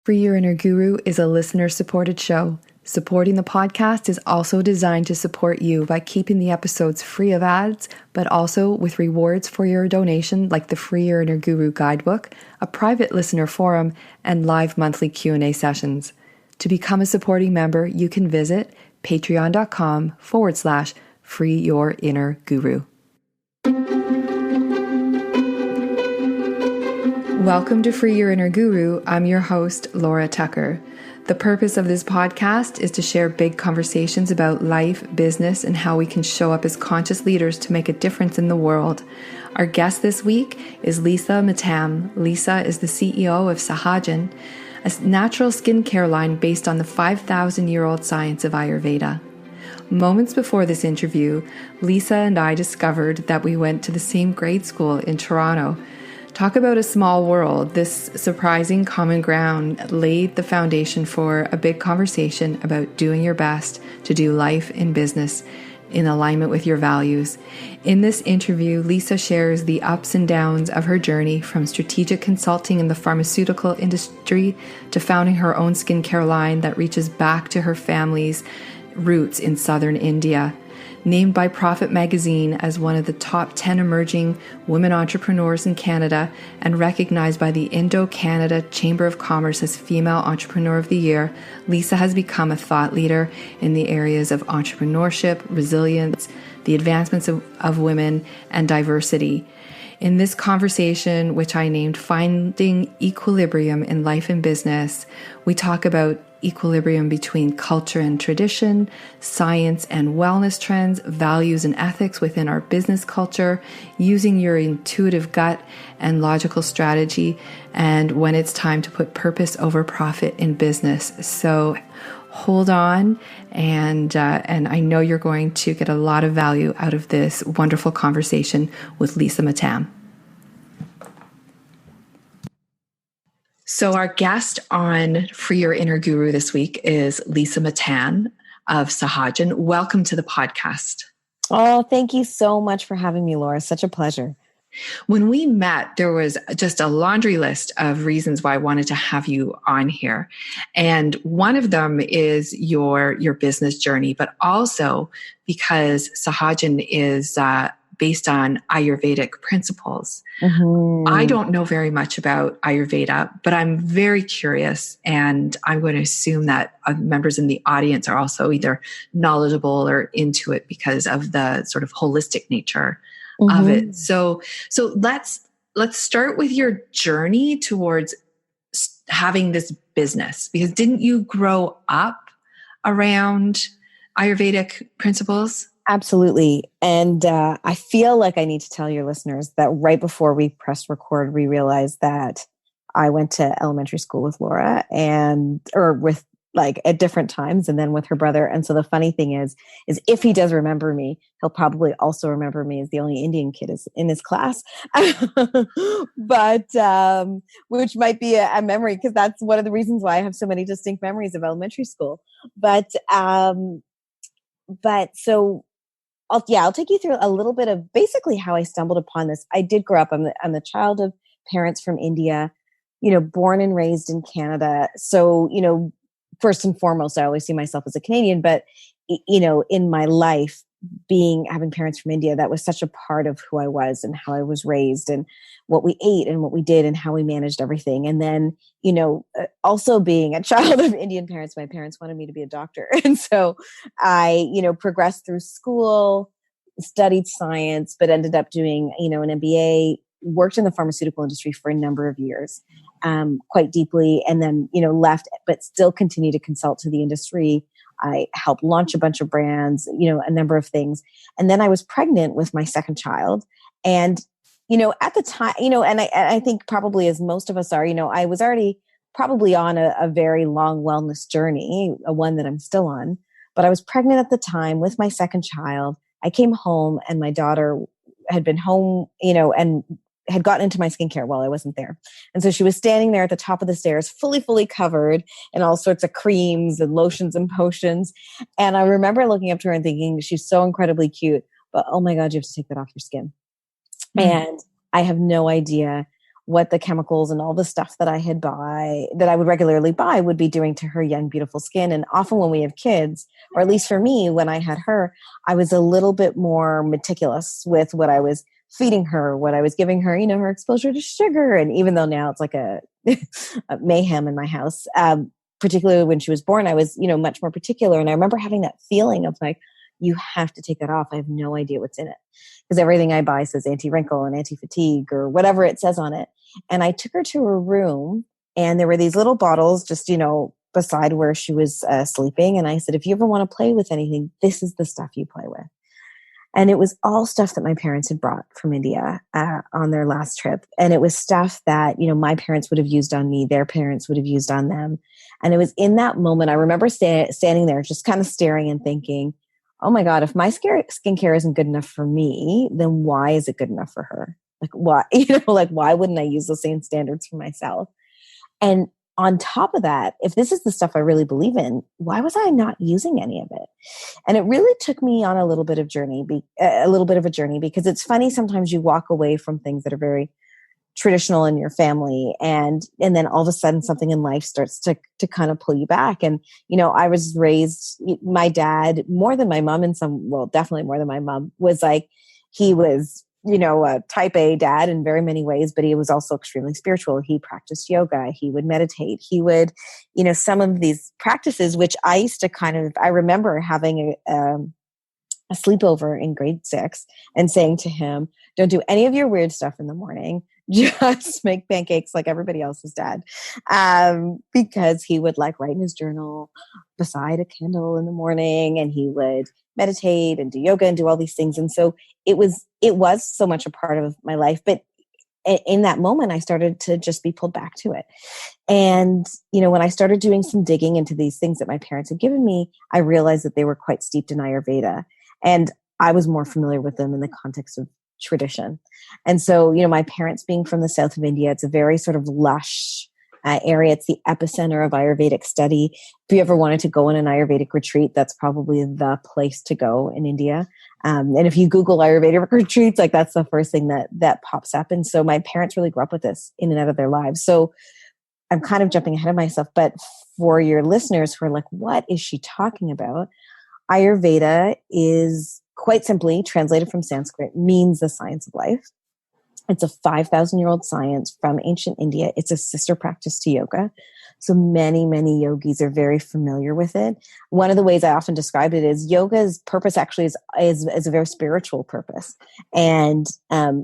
Free Your Inner Guru is a listener-supported show. Supporting the podcast is also designed to support you by keeping the episodes free of ads, but also with rewards for your donation like the Free Your Inner Guru guidebook, a private listener forum, and live monthly Q&A sessions. To become a supporting member, you can visit patreon.com/Free Your Inner Guru. Welcome to Free Your Inner Guru. I'm your host, Laura Tucker. The purpose of this podcast is to share big conversations about life, business, and how we can show up as conscious leaders to make a difference in the world. Our guest this week is Lisa Mattam. Lisa is the CEO of Sahajan, a natural skincare line based on the 5,000-year-old science of Ayurveda. Moments before this interview, Lisa and I discovered that we went to the same grade school in Toronto. Talk about a small world. This surprising common ground laid the foundation for a big conversation about doing your best to do life and business in alignment with your values. In this interview, Lisa shares the ups and downs of her journey from strategic consulting in the pharmaceutical industry to founding her own skincare line that reaches back to her family's roots in southern India. Named by Profit magazine as one of the top 10 emerging women entrepreneurs in Canada and recognized by the Indo-Canada Chamber of Commerce as Female Entrepreneur of the Year, Lisa has become a thought leader in the areas of entrepreneurship, resilience, the advancements of women, and diversity. In this conversation, which I named Finding Equilibrium in Life and Business, we talk about equilibrium between culture and tradition, science and wellness trends, values and ethics within our business culture, using your intuitive gut and logical strategy, and when it's time to put purpose over profit in business. So hold on, and I know you're going to get a lot of value out of this wonderful conversation with Lisa Mattam. So our guest on Free Your Inner Guru this week is Lisa Mattam of Sahajan. Welcome to the podcast. Oh, thank you so much for having me, Laura. Such a pleasure. When we met, there was just a laundry list of reasons why I wanted to have you on here. And one of them is your business journey, but also because Sahajan is based on Ayurvedic principles. Mm-hmm. I don't know very much about Ayurveda, but I'm very curious, and I'm going to assume that members in the audience are also either knowledgeable or into it because of the sort of holistic nature of it. So let's start with your journey towards having this business, because didn't you grow up around Ayurvedic principles? Absolutely. And I feel like I need to tell your listeners that right before we pressed record, we realized that I went to elementary school with Laura or with like at different times, and then with her brother. And so the funny thing is if he does remember me, he'll probably also remember me as the only Indian kid in his class. But which might be a memory, because that's one of the reasons why I have so many distinct memories of elementary school. But so I'll take you through a little bit of basically how I stumbled upon this. I did grow up. I'm the child of parents from India, born and raised in Canada. So, first and foremost, I always see myself as a Canadian, but, in my life, having parents from India, that was such a part of who I was and how I was raised and what we ate and what we did and how we managed everything. And then, also being a child of Indian parents, my parents wanted me to be a doctor. And so I, progressed through school, studied science, but ended up doing, an MBA, worked in the pharmaceutical industry for a number of years, quite deeply. And then, left, but still continue to consult to the industry. I helped launch a bunch of brands, a number of things. And then I was pregnant with my second child. And, at the time, and I think probably as most of us are, I was already probably on a very long wellness journey, one that I'm still on. But I was pregnant at the time with my second child. I came home and my daughter had been home, and had gotten into my skincare while I wasn't there. And so she was standing there at the top of the stairs, fully covered in all sorts of creams and lotions and potions. And I remember looking up to her and thinking, she's so incredibly cute, but oh my God, you have to take that off your skin. Mm. And I have no idea what the chemicals and all the stuff that I would regularly buy would be doing to her young, beautiful skin. And often when we have kids, or at least for me, when I had her, I was a little bit more meticulous with what I was feeding her, what I was giving her, her exposure to sugar. And even though now it's like a mayhem in my house, particularly when she was born, I was, much more particular. And I remember having that feeling of like, you have to take that off. I have no idea what's in it. Because everything I buy says anti-wrinkle and anti-fatigue or whatever it says on it. And I took her to her room and there were these little bottles just, beside where she was sleeping. And I said, if you ever want to play with anything, this is the stuff you play with. And it was all stuff that my parents had brought from India on their last trip. And it was stuff that, my parents would have used on me, their parents would have used on them. And it was in that moment, I remember standing there just kind of staring and thinking, oh my God, if my skincare isn't good enough for me, then why is it good enough for her? Like why, why wouldn't I use the same standards for myself? And on top of that, if this is the stuff I really believe in, why was I not using any of it? And it really took me on a little bit of a journey because it's funny. Sometimes you walk away from things that are very traditional in your family and then all of a sudden something in life starts to kind of pull you back. And, I was raised, my dad, more than my mom definitely more than my mom, was like, he was, a type A dad in very many ways, but he was also extremely spiritual. He practiced yoga. He would meditate. He would, some of these practices, which I used to I remember having a sleepover in grade 6 and saying to him, don't do any of your weird stuff in the morning. Just make pancakes like everybody else's dad. Because he would write in his journal beside a candle in the morning and he would meditate and do yoga and do all these things. And so it was so much a part of my life. But in that moment, I started to just be pulled back to it. And, when I started doing some digging into these things that my parents had given me, I realized that they were quite steeped in Ayurveda. And I was more familiar with them in the context of tradition. And so, my parents being from the south of India, it's a very sort of lush area. It's the epicenter of Ayurvedic study. If you ever wanted to go on an Ayurvedic retreat, that's probably the place to go in India. And if you Google Ayurvedic retreats, that's the first thing that pops up. And so my parents really grew up with this in and out of their lives. So I'm kind of jumping ahead of myself, but for your listeners who are like, what is she talking about? Ayurveda is quite simply translated from Sanskrit, means the science of life. It's a 5,000-year-old science from ancient India. It's a sister practice to yoga. So many, many yogis are very familiar with it. One of the ways I often describe it is yoga's purpose actually is a very spiritual purpose. And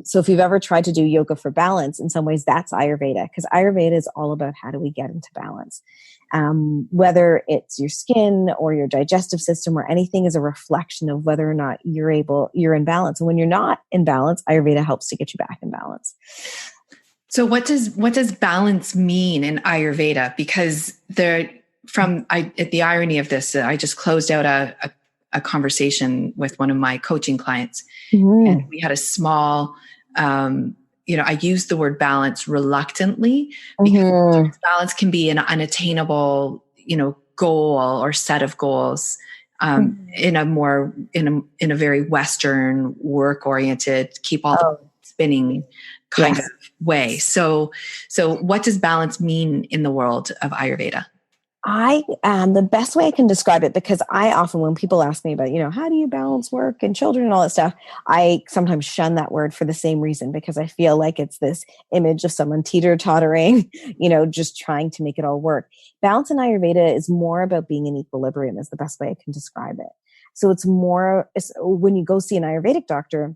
so if you've ever tried to do yoga for balance, in some ways that's Ayurveda, because Ayurveda is all about how do we get into balance. Whether it's your skin or your digestive system or anything is a reflection of whether or not you're in balance. And when you're not in balance, Ayurveda helps to get you back in balance. So what does balance mean in Ayurveda? Because the irony of this, I just closed out a conversation with one of my coaching clients, and we had a small, I used the word balance reluctantly because balance can be an unattainable, goal or set of goals in a very Western work-oriented, keep all the spinning kind of way. So what does balance mean in the world of Ayurveda? The best way I can describe it, because I often, when people ask me about, how do you balance work and children and all that stuff, I sometimes shun that word for the same reason, because I feel like it's this image of someone teeter-tottering, just trying to make it all work. Balance in Ayurveda is more about being in equilibrium, is the best way I can describe it. So it's when you go see an Ayurvedic doctor,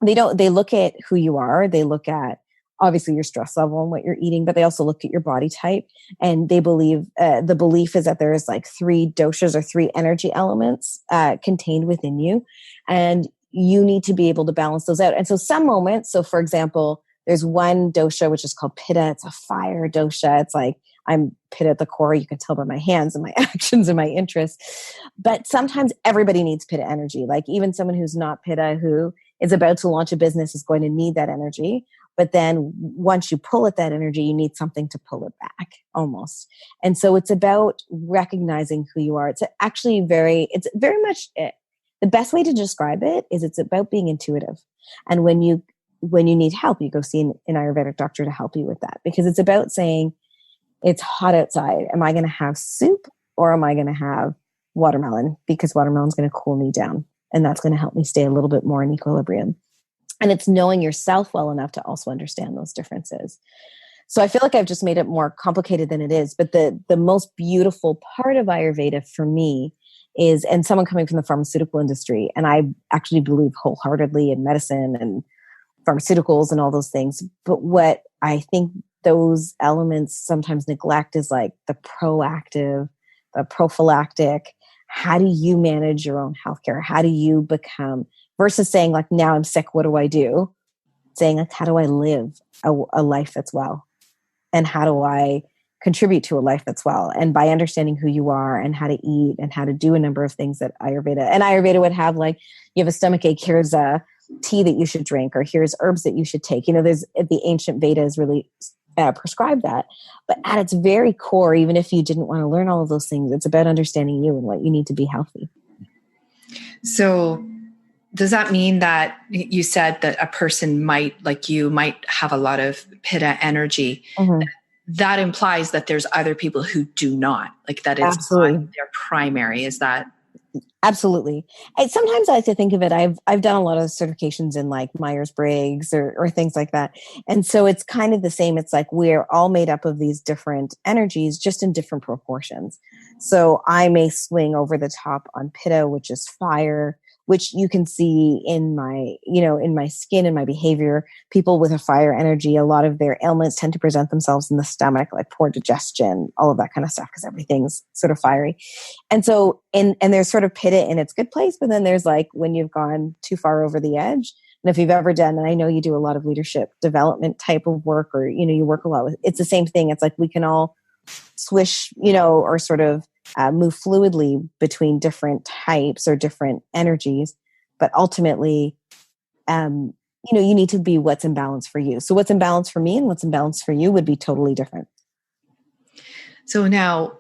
they look at who you are. They look at obviously your stress level and what you're eating, but they also look at your body type. And they believe, the belief is that there is 3 doshas or 3 energy elements contained within you. And you need to be able to balance those out. And so some moments, for example, there's one dosha, which is called pitta. It's a fire dosha. It's I'm pitta at the core. You can tell by my hands and my actions and my interests. But sometimes everybody needs pitta energy. Even someone who's not pitta, who is about to launch a business, is going to need that energy. But then once you pull at that energy, you need something to pull it back almost. And so it's about recognizing who you are. It's very much, the best way to describe it is it's about being intuitive. And when you when you need help, you go see an Ayurvedic doctor to help you with that, because it's about saying, it's hot outside. Am I going to have soup or am I going to have watermelon? Because watermelon's going to cool me down, and that's going to help me stay a little bit more in equilibrium. And it's knowing yourself well enough to also understand those differences. So I feel like I've just made it more complicated than it is. But the most beautiful part of Ayurveda for me is, and someone coming from the pharmaceutical industry, and I actually believe wholeheartedly in medicine and pharmaceuticals and all those things. But what I think those elements sometimes neglect is like the proactive, the prophylactic. How do you manage your own healthcare? How do you become, versus saying like, now I'm sick, what do I do? Saying like, how do I live a life that's well? And how do I contribute to a life that's well? And by understanding who you are and how to eat and how to do a number of things that Ayurveda would have, like, you have a stomach ache, here's a tea that you should drink, or here's herbs that you should take. There's the ancient Vedas really prescribe that. But at its very core, even if you didn't want to learn all of those things, it's about understanding you and what you need to be healthy. So does that mean that you said that a person might have a lot of pitta energy? Mm-hmm. That implies that there's other people who do not, like that it's Absolutely. not their primary. Is that? Absolutely. Sometimes I like to think of it. I've done a lot of certifications in like Myers-Briggs or things like that. And so it's kind of the same. It's like we're all made up of these different energies, just in different proportions. So I may swing over the top on pitta, which is fire, which you can see in my skin and my behavior. People with a fire energy, a lot of their ailments tend to present themselves in the stomach, like poor digestion, all of that kind of stuff, because everything's sort of fiery. And so, and there's sort of pitta in its good place, but then there's like when you've gone too far over the edge. And if you've ever done, and I know you do a lot of leadership development type of work, or, you work a lot with, it's the same thing. It's like we can all swish, or sort of move fluidly between different types or different energies. But ultimately, you need to be what's in balance for you. So what's in balance for me and what's in balance for you would be totally different. So now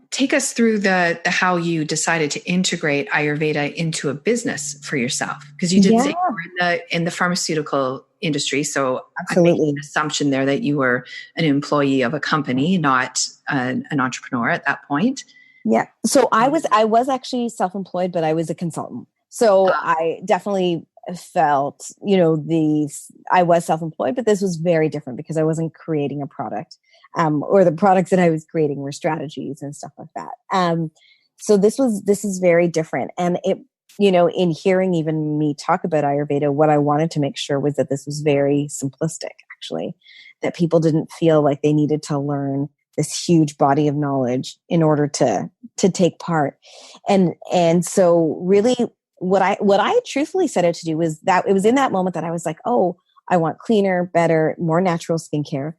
take us through the how you decided to integrate Ayurveda into a business for yourself, because you did say you were in the pharmaceutical industry. So absolutely. I'm making an assumption there that you were an employee of a company, not an entrepreneur at that point. Yeah. So I was actually self-employed, but I was a consultant. So I definitely felt, I was self-employed, but this was very different because I wasn't creating a product, or the products that I was creating were strategies and stuff like that. So this is very different. And it, in hearing even me talk about Ayurveda, what I wanted to make sure was that this was very simplistic, actually, that people didn't feel like they needed to learn this huge body of knowledge in order to take part. And so really what I truthfully set out to do was that it was in that moment that I was like, oh, I want cleaner, better, more natural skincare.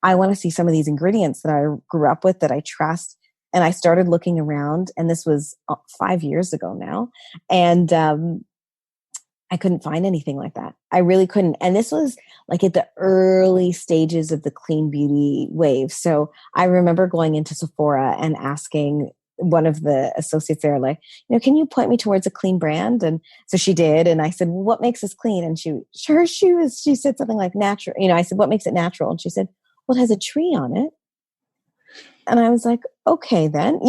I want to see some of these ingredients that I grew up with, that I trust. And I started looking around, and this was 5 years ago now. And I couldn't find anything like that. I really couldn't. And this was like at the early stages of the clean beauty wave. So I remember going into Sephora and asking one of the associates there, like, can you point me towards a clean brand? And so she did. And I said, well, what makes this clean? And she said something like natural. I said, what makes it natural? And she said, well, it has a tree on it. And I was like, okay, then,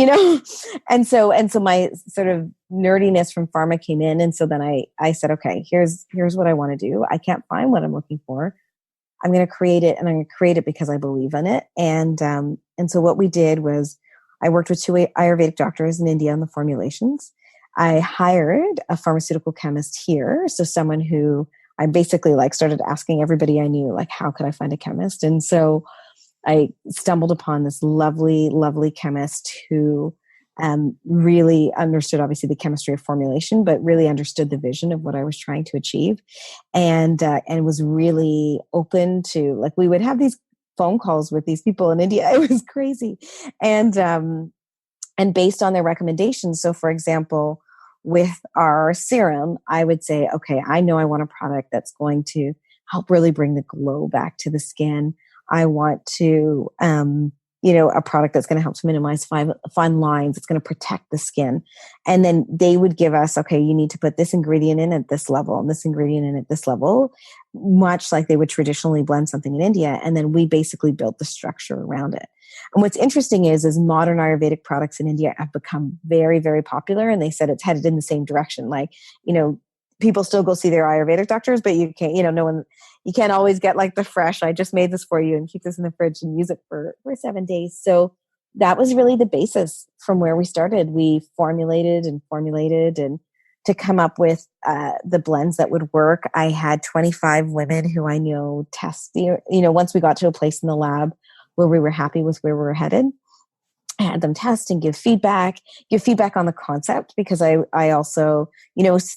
and so my sort of nerdiness from pharma came in. And so then I said, okay, here's what I want to do. I can't find what I'm looking for. I'm going to create it, and I'm going to create it because I believe in it. And so what we did was I worked with 2 Ayurvedic doctors in India on the formulations. I hired a pharmaceutical chemist here. So someone who I basically started asking everybody I knew, how could I find a chemist? And so I stumbled upon this lovely, lovely chemist who really understood, obviously, the chemistry of formulation, but really understood the vision of what I was trying to achieve, and was really open to, we would have these phone calls with these people in India. It was crazy, and based on their recommendations. So, for example, with our serum, I would say, okay, I know I want a product that's going to help really bring the glow back to the skin. I want to a product that's going to help to minimize fine lines. It's going to protect the skin. And then they would give us, okay, you need to put this ingredient in at this level and this ingredient in at this level, much like they would traditionally blend something in India. And then we basically built the structure around it. And what's interesting is modern Ayurvedic products in India have become very, very popular. And they said it's headed in the same direction. Like, people still go see their Ayurvedic doctors, but you can't, you can't always get like the fresh, I just made this for you and keep this in the fridge and use it for 7 days. So that was really the basis from where we started. We formulated and to come up with the blends that would work. I had 25 women who I know test, once we got to a place in the lab where we were happy with where we were headed, I had them test and give feedback on the concept, because I also,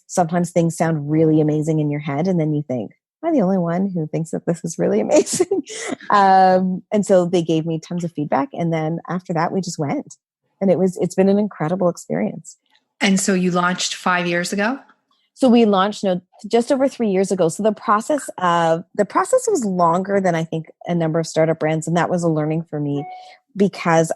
sometimes things sound really amazing in your head. And then you think, am I the only one who thinks that this is really amazing? And so they gave me tons of feedback. And then after that, we just went, and it's been an incredible experience. And so you launched 5 years ago? So we launched just over 3 years ago. So the process was longer than I think a number of startup brands. And that was a learning for me, because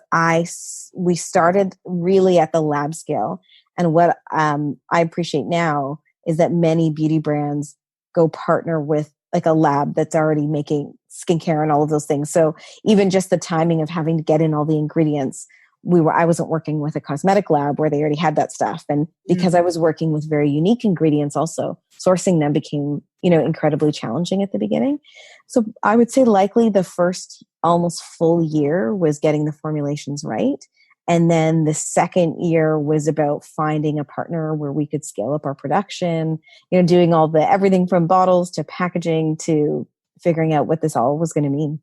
we started really at the lab scale. And what I appreciate now is that many beauty brands go partner with like a lab that's already making skincare and all of those things. So even just the timing of having to get in all the ingredients, I wasn't working with a cosmetic lab where they already had that stuff. And because I was working with very unique ingredients also, sourcing them became, incredibly challenging at the beginning. So I would say likely the first almost full year was getting the formulations right. And then the second year was about finding a partner where we could scale up our production, doing everything from bottles to packaging to figuring out what this all was going to mean.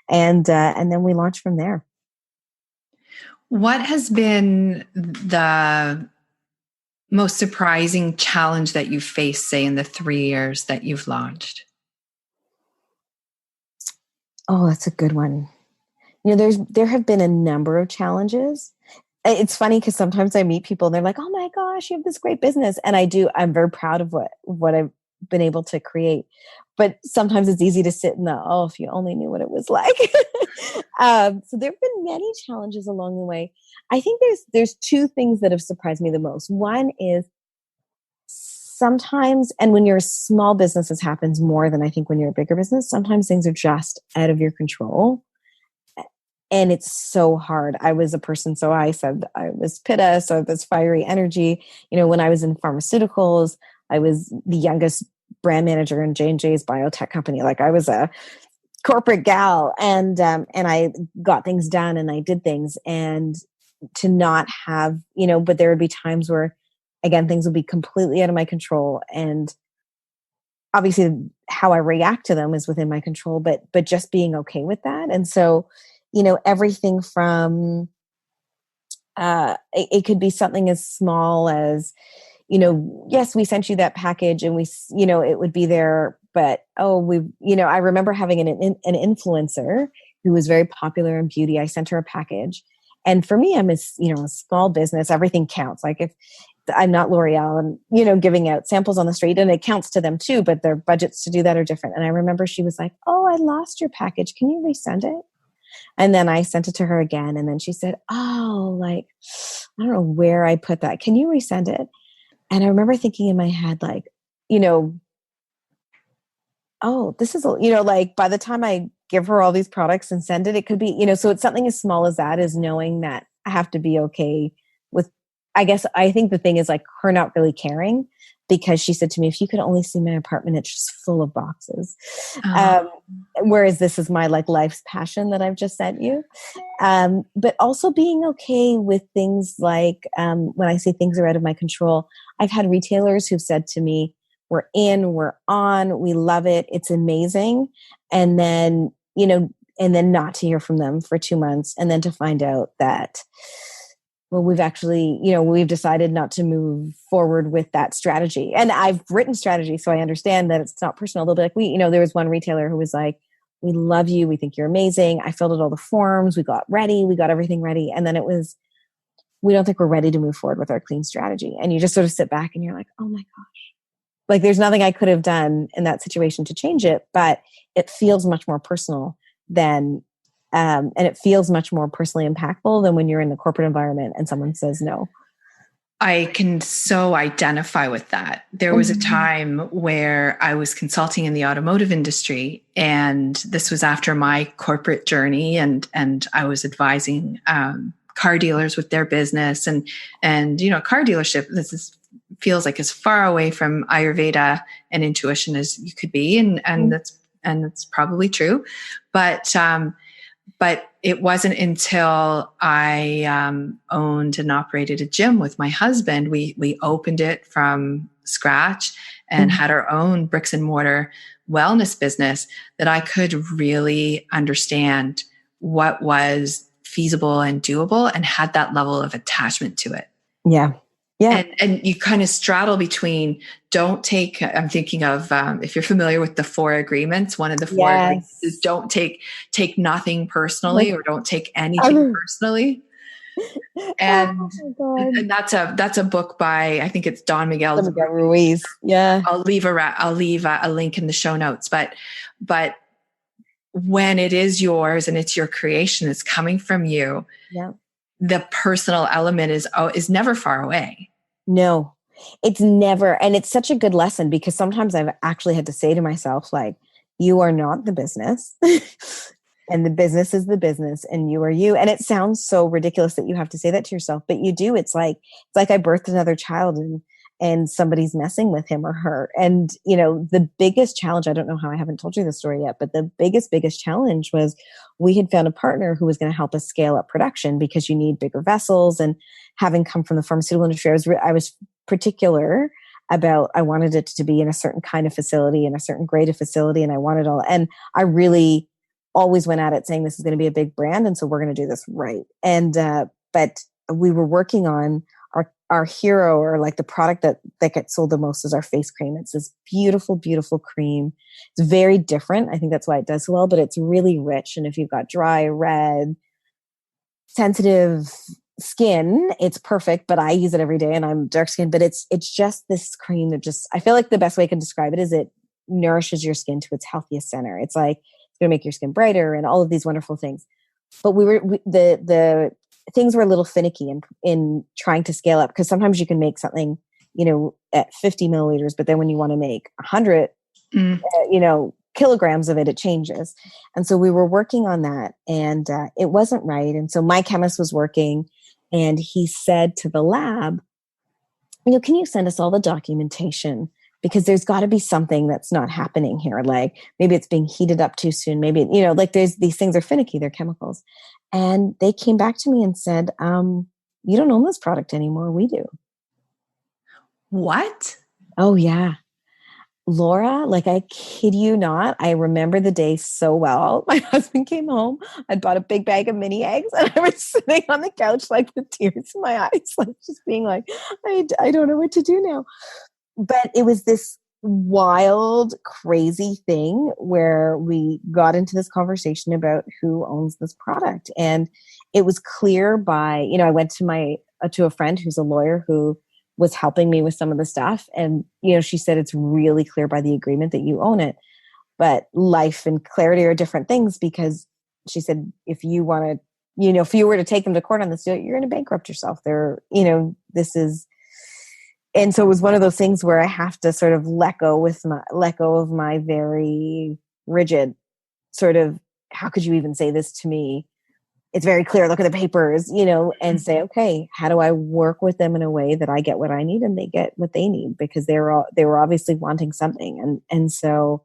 And then we launched from there. What has been the most surprising challenge that you've faced, say, in the 3 years that you've launched? Oh, that's a good one. There have been a number of challenges. It's funny because sometimes I meet people and they're like, oh my gosh, you have this great business. And I'm very proud of what I've been able to create. But sometimes it's easy to sit in if you only knew what it was like. So there have been many challenges along the way. I think there's two things that have surprised me the most. One is sometimes, and when you're a small business, this happens more than I think when you're a bigger business, sometimes things are just out of your control. And it's so hard. I was a person, so I said I was pitta, so this fiery energy. When I was in pharmaceuticals, I was the youngest brand manager in J&J's biotech company. Like I was a corporate gal, and I got things done and I did things, and to not have, but there would be times where, again, things would be completely out of my control, and obviously how I react to them is within my control, but just being okay with that. And so, everything from, it could be something as small as, yes, we sent you that package and it would be there, but, I remember having an influencer who was very popular in beauty. I sent her a package. And for me, I'm a small business, everything counts. Like if I'm not L'Oreal and, giving out samples on the street, and it counts to them too, but their budgets to do that are different. And I remember she was like, oh, I lost your package. Can you resend it? And then I sent it to her again. And then she said, oh, I don't know where I put that. Can you resend it? And I remember thinking in my head, oh, this is, by the time I give her all these products and send it, it could be, so it's something as small as that, is knowing that I have to be okay with, I think the thing is her not really caring, because she said to me, if you could only see my apartment, it's just full of boxes. Whereas this is my life's passion that I've just sent you. But also being okay with things when I say things are out of my control, I've had retailers who've said to me, we're in, we're on, we love it, it's amazing. And then, not to hear from them for 2 months, and then to find out that, well, we've actually, we've decided not to move forward with that strategy. And I've written strategy, so I understand that it's not personal. They'll be like, there was one retailer who was like, we love you, we think you're amazing. I filled out all the forms, we got ready, we got everything ready. And then it was, we don't think we're ready to move forward with our clean strategy. And you just sort of sit back and you're like, oh my gosh. There's nothing I could have done in that situation to change it, but it feels much more personal than And it feels much more personally impactful than when you're in the corporate environment and someone says no. I can so identify with that. There was a time where I was consulting in the automotive industry, and this was after my corporate journey, and I was advising car dealers with their business, and car dealership. Feels like as far away from Ayurveda and intuition as you could be, and that's probably true, but it wasn't until I owned and operated a gym with my husband. We opened it from scratch and had our own bricks and mortar wellness business that I could really understand what was feasible and doable and had that level of attachment to it. Yeah. Yeah. And you kind of straddle between I'm thinking of, if you're familiar with the 4 agreements, one of the 4 agreements is don't take nothing personally, or don't take anything personally. And, and that's a book by, I think it's Don Miguel Ruiz. Yeah. I'll leave a link in the show notes, but when it is yours and it's your creation, it's coming from you. Yeah. The personal element is never far away. No, it's never. And it's such a good lesson, because sometimes I've actually had to say to myself, like, you are not the business and the business is the business and you are you. And it sounds so ridiculous that you have to say that to yourself, but you do. It's like I birthed another child and somebody's messing with him or her. And, the biggest challenge, I don't know how I haven't told you the story yet, but the biggest challenge was we had found a partner who was going to help us scale up production, because you need bigger vessels. And having come from the pharmaceutical industry, I was particular about, I wanted it to be in a certain kind of facility, in a certain grade of facility. And I wanted all, and I really always went at it saying, this is going to be a big brand. And so we're going to do this right. And, but we were working on our hero, or like the product that gets sold the most, is our face cream. It's this beautiful, beautiful cream. It's very different. I think that's why it does so well, but it's really rich. And if you've got dry, red, sensitive skin, it's perfect. But I use it every day and I'm dark skinned, but it's just this cream that I feel like the best way I can describe it is it nourishes your skin to its healthiest center. It's like, it's going to make your skin brighter and all of these wonderful things. But the things were a little finicky in trying to scale up, because sometimes you can make something, at 50 milliliters, but then when you want to make 100, kilograms of it, it changes. And so we were working on that, and it wasn't right. And so my chemist was working, and he said to the lab, can you send us all the documentation? Because there's got to be something that's not happening here. Like maybe it's being heated up too soon. Maybe, like these things are finicky, they're chemicals. And they came back to me and said, you don't own this product anymore. We do. What? Oh, yeah. Laura, like I kid you not, I remember the day so well. My husband came home. I'd bought a big bag of mini eggs, and I was sitting on the couch, like with tears in my eyes, like just being like, I don't know what to do now. But it was this wild, crazy thing where we got into this conversation about who owns this product. And it was clear by, I went to a friend who's a lawyer who was helping me with some of the stuff. And, she said, it's really clear by the agreement that you own it. But life and clarity are different things, because she said, if you want to, if you were to take them to court on this deal, you're going to bankrupt yourself. This is, and so it was one of those things where I have to sort of let go of my very rigid sort of, how could you even say this to me? It's very clear. Look at the papers, and say, okay, how do I work with them in a way that I get what I need and they get what they need? Because they were obviously wanting something. And so,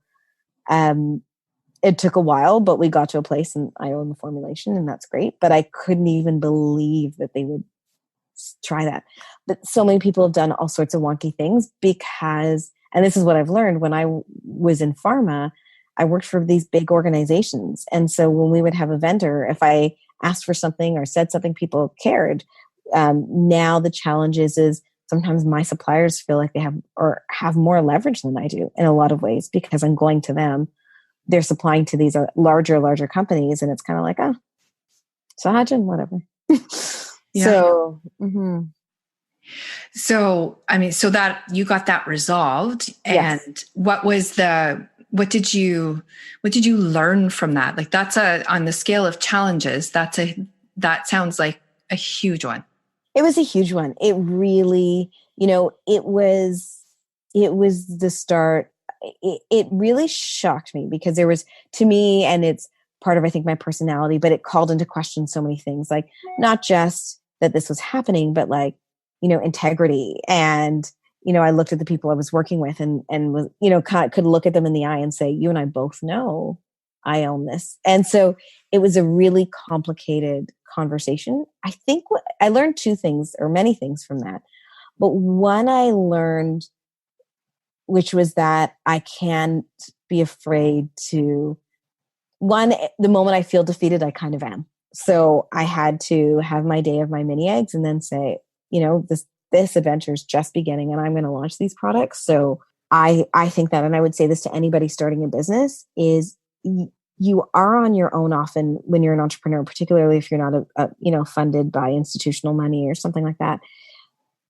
it took a while, but we got to a place, and I own the formulation, and that's great. But I couldn't even believe that they would try that. But so many people have done all sorts of wonky things because, and this is what I've learned when I was in pharma, I worked for these big organizations. And so when we would have a vendor, if I asked for something or said something, people cared. Now the challenge is sometimes my suppliers feel like they have more leverage than I do in a lot of ways, because I'm going to them. They're supplying to these larger companies, and it's kind of like, oh, Sahajan, whatever. Yeah. So, so, I mean, so that you got that resolved, and yes. what was the what did you learn from that? Like that's on the scale of challenges, that sounds like a huge one. It was a huge one. It really, it was the start. It really shocked me because there was, to me, and it's part of, I think, my personality, but it called into question so many things, like not just that this was happening, but like, integrity. And, I looked at the people I was working with and was, could look at them in the eye and say, you and I both know I own this. And so it was a really complicated conversation. I think I learned two things or many things from that. But one I learned, which was that I can't be afraid to, the moment I feel defeated, I kind of am. So I had to have my day of my mini eggs and then say, this adventure is just beginning and I'm going to launch these products. So I think that, and I would say this to anybody starting a business, is you are on your own often when you're an entrepreneur, particularly if you're not funded by institutional money or something like that.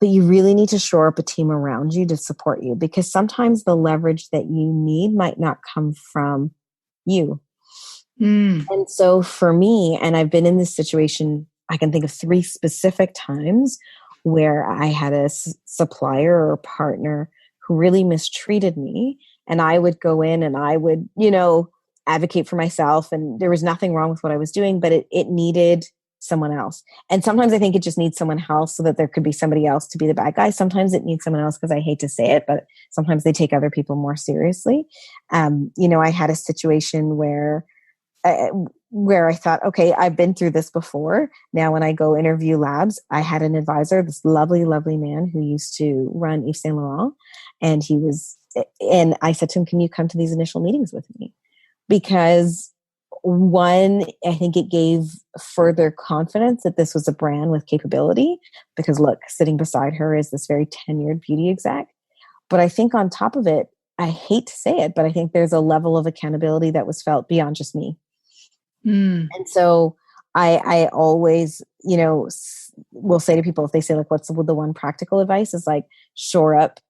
But you really need to shore up a team around you to support you, because sometimes the leverage that you need might not come from you. And so for me, and I've been in this situation, I can think of 3 specific times where I had a supplier or a partner who really mistreated me, and I would go in and I would, advocate for myself, and there was nothing wrong with what I was doing, but it needed someone else. And sometimes I think it just needs someone else so that there could be somebody else to be the bad guy. Sometimes it needs someone else because I hate to say it, but sometimes they take other people more seriously. I had a situation where I thought, okay, I've been through this before. Now, when I go interview labs, I had an advisor, this lovely, lovely man who used to run Yves Saint Laurent. And I said to him, can you come to these initial meetings with me? Because one, I think it gave further confidence that this was a brand with capability, because look, sitting beside her is this very tenured beauty exec. But I think on top of it, I hate to say it, but I think there's a level of accountability that was felt beyond just me. And so I always, will say to people, if they say like, what's the one practical advice, is like, shore up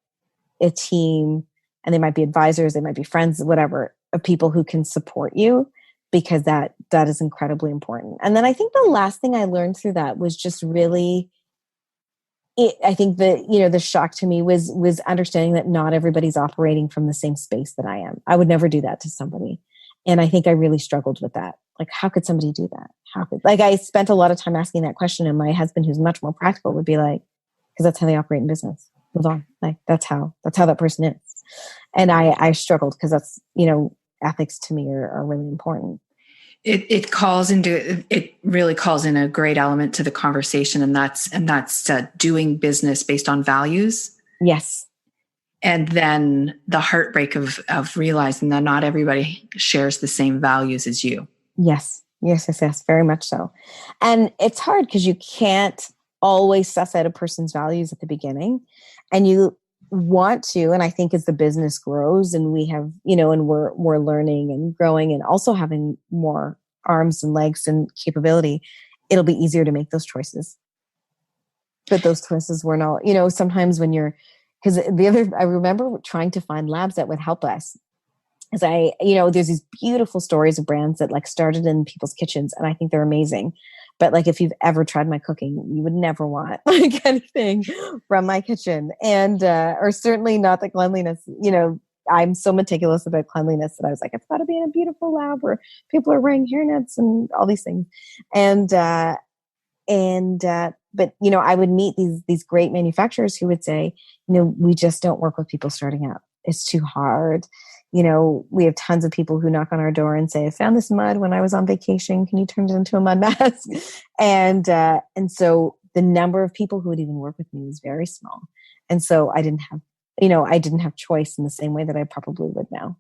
a team, and they might be advisors, they might be friends, whatever, of people who can support you, because that is incredibly important. And then I think the last thing I learned through that was just really, I think that, the shock to me was understanding that not everybody's operating from the same space that I am. I would never do that to somebody. And I think I really struggled with that. Like, how could somebody do that? I spent a lot of time asking that question, and my husband, who's much more practical, would be like, because that's how they operate in business. Hold on. Like, that's how that person is. And I struggled because that's, ethics to me are really important. It really calls in a great element to the conversation, and that's doing business based on values. Yes. And then the heartbreak of realizing that not everybody shares the same values as you. Yes, very much so. And it's hard because you can't always suss out a person's values at the beginning, and you want to. And I think as the business grows and we have, and we're learning and growing and also having more arms and legs and capability, it'll be easier to make those choices. But those choices were not, sometimes when because I remember trying to find labs that would help us. As there's these beautiful stories of brands that like started in people's kitchens, and I think they're amazing. But like, if you've ever tried my cooking, you would never want like anything from my kitchen, and or certainly not the cleanliness. I'm so meticulous about cleanliness that I was like, it's got to be in a beautiful lab where people are wearing hairnets and all these things, but I would meet these great manufacturers who would say, we just don't work with people starting out. It's too hard. We have tons of people who knock on our door and say, I found this mud when I was on vacation. Can you turn it into a mud mask? And so the number of people who would even work with me was very small. And so I didn't have choice in the same way that I probably would now.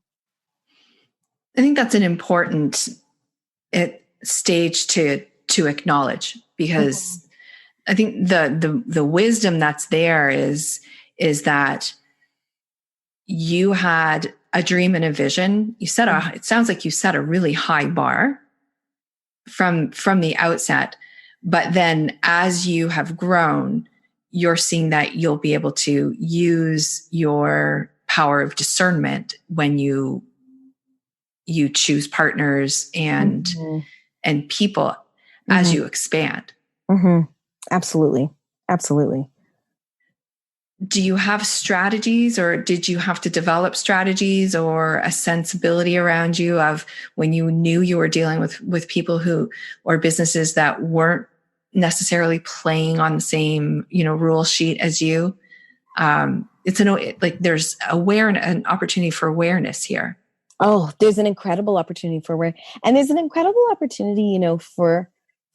I think that's an important stage to acknowledge, because I think the wisdom that's there is that you had a dream and a vision. It sounds like you set a really high bar from the outset, but then as you have grown, you're seeing that you'll be able to use your power of discernment when you you choose partners and people as you expand. Absolutely. Absolutely. Do you have strategies, or did you have to develop strategies or a sensibility around you of when you knew you were dealing with people who, or businesses that weren't necessarily playing on the same, rule sheet as you? There's an opportunity for awareness here. Oh, there's an incredible opportunity for awareness, and there's an incredible opportunity, for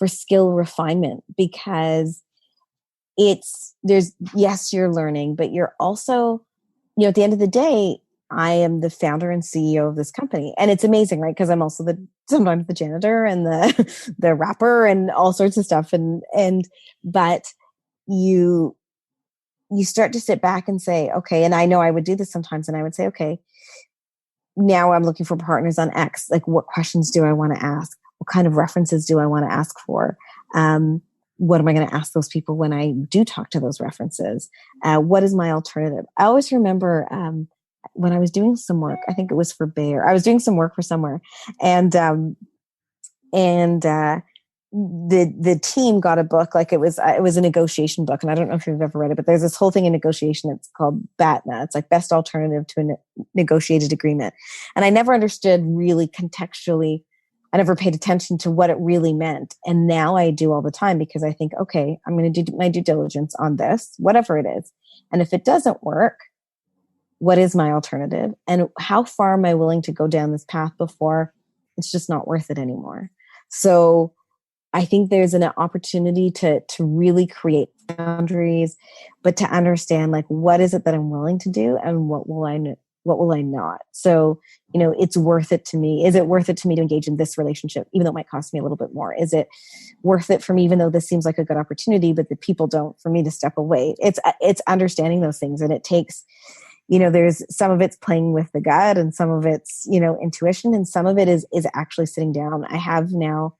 skill refinement, because yes, you're learning, but you're also, at the end of the day, I am the founder and CEO of this company. And it's amazing, right? Because I'm also sometimes the janitor and the rapper and all sorts of stuff. But you start to sit back and say, okay, and I know I would do this sometimes, and I would say, okay, now I'm looking for partners on X. Like, what questions do I want to ask? What kind of references do I want to ask for? What am I going to ask those people when I do talk to those references? What is my alternative? I always remember when I was doing some work, I think it was for Bayer. I was doing some work for somewhere, and the team got a book, like it was a negotiation book, and I don't know if you've ever read it, but there's this whole thing in negotiation. It's called BATNA. It's like best alternative to a negotiated agreement. And I never understood really contextually. I never paid attention to what it really meant. And now I do all the time, because I think, okay, I'm going to do my due diligence on this, whatever it is. And if it doesn't work, what is my alternative? And how far am I willing to go down this path before it's just not worth it anymore? So I think there's an opportunity to really create boundaries, but to understand, like, what is it that I'm willing to do, and what will I not? So, it's worth it to me. Is it worth it to me to engage in this relationship, even though it might cost me a little bit more? Is it worth it for me, even though this seems like a good opportunity, but the people don't, for me to step away? It's understanding those things. And it takes, there's some of it's playing with the gut, and some of it's, intuition, and some of it is actually sitting down. I have now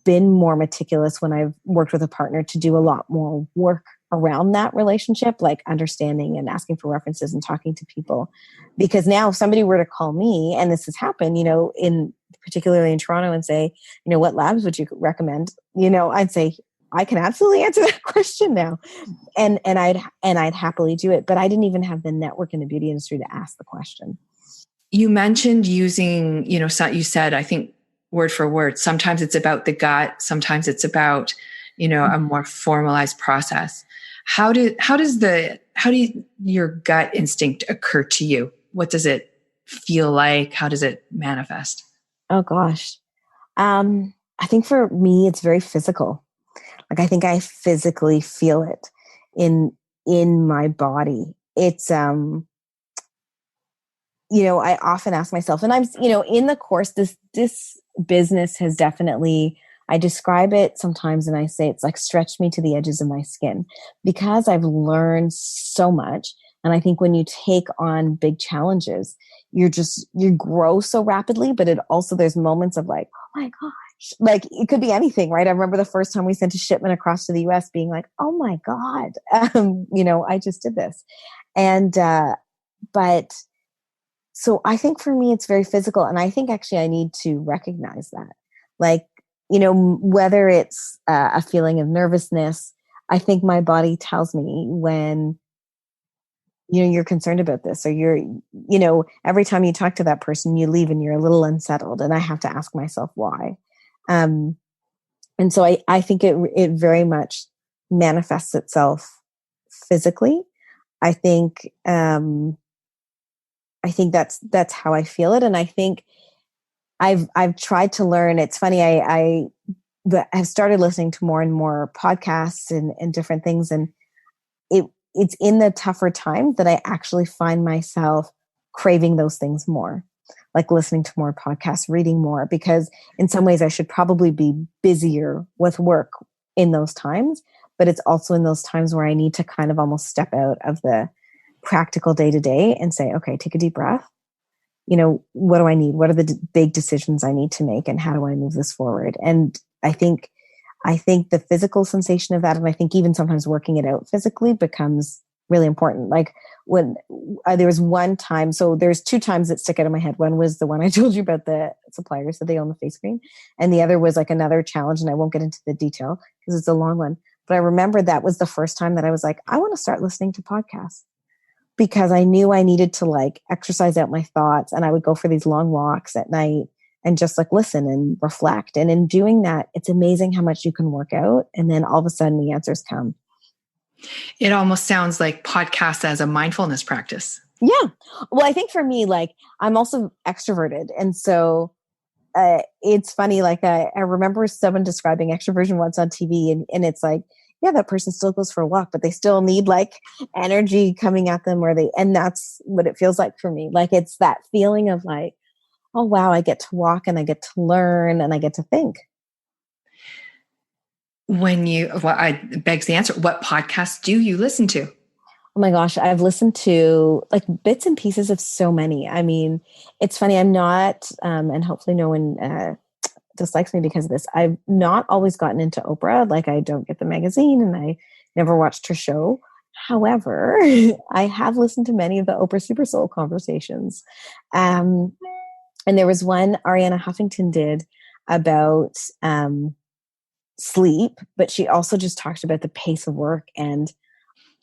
been more meticulous when I've worked with a partner to do a lot more work around that relationship, like understanding and asking for references and talking to people. Because now if somebody were to call me, and this has happened, particularly in Toronto, and say, what labs would you recommend? I'd say, I can absolutely answer that question now. And I'd happily do it. But I didn't even have the network in the beauty industry to ask the question. You mentioned using, you said, I think word for word, sometimes it's about the gut, sometimes it's about, a more formalized process. How do your gut instinct occur to you? What does it feel like? How does it manifest? Oh gosh. I think for me, it's very physical. Like, I think I physically feel it in my body. It's, I often ask myself, and I'm, in the course, this business has definitely, I describe it sometimes, and I say it's like stretched me to the edges of my skin, because I've learned so much. And I think when you take on big challenges, you grow so rapidly, but it also, there's moments of like, oh my gosh, like it could be anything, right? I remember the first time we sent a shipment across to the US being like, oh my God, I just did this. And, but so I think for me, it's very physical. And I think actually I need to recognize that. Like, whether it's a feeling of nervousness, I think my body tells me when, you're concerned about this, or you're, every time you talk to that person, you leave and you're a little unsettled, and I have to ask myself why. And so I think it very much manifests itself physically. I think that's how I feel it. And I think I've tried to learn. It's funny. I have started listening to more and more podcasts and different things. And it's in the tougher times that I actually find myself craving those things more, like listening to more podcasts, reading more, because in some ways I should probably be busier with work in those times, but it's also in those times where I need to kind of almost step out of the practical day to day and say, okay, take a deep breath. What do I need? What are the big decisions I need to make? And how do I move this forward? And I think the physical sensation of that, and I think even sometimes working it out physically becomes really important. Like when there was one time, so there's two times that stick out in my head. One was the one I told you about, the suppliers that they own the face cream. And the other was like another challenge. And I won't get into the detail because it's a long one. But I remember that was the first time that I was like, I want to start listening to podcasts, because I knew I needed to like exercise out my thoughts. And I would go for these long walks at night and just like listen and reflect. And in doing that, it's amazing how much you can work out. And then all of a sudden the answers come. It almost sounds like podcasts as a mindfulness practice. Yeah. Well, I think for me, like I'm also extroverted. And so it's funny. Like I remember someone describing extroversion once on TV, and it's like, yeah, that person still goes for a walk, but they still need like energy coming at them, and that's what it feels like for me. Like it's that feeling of like, oh, wow, I get to walk and I get to learn and I get to think. It begs the answer, what podcasts do you listen to? Oh my gosh, I've listened to like bits and pieces of so many. I mean, it's funny. I'm not, and hopefully no one dislikes me because of this. I've not always gotten into Oprah. Like I don't get the magazine and I never watched her show. However, I have listened to many of the Oprah Super Soul conversations. And there was one Ariana Huffington did about sleep, but she also just talked about the pace of work. And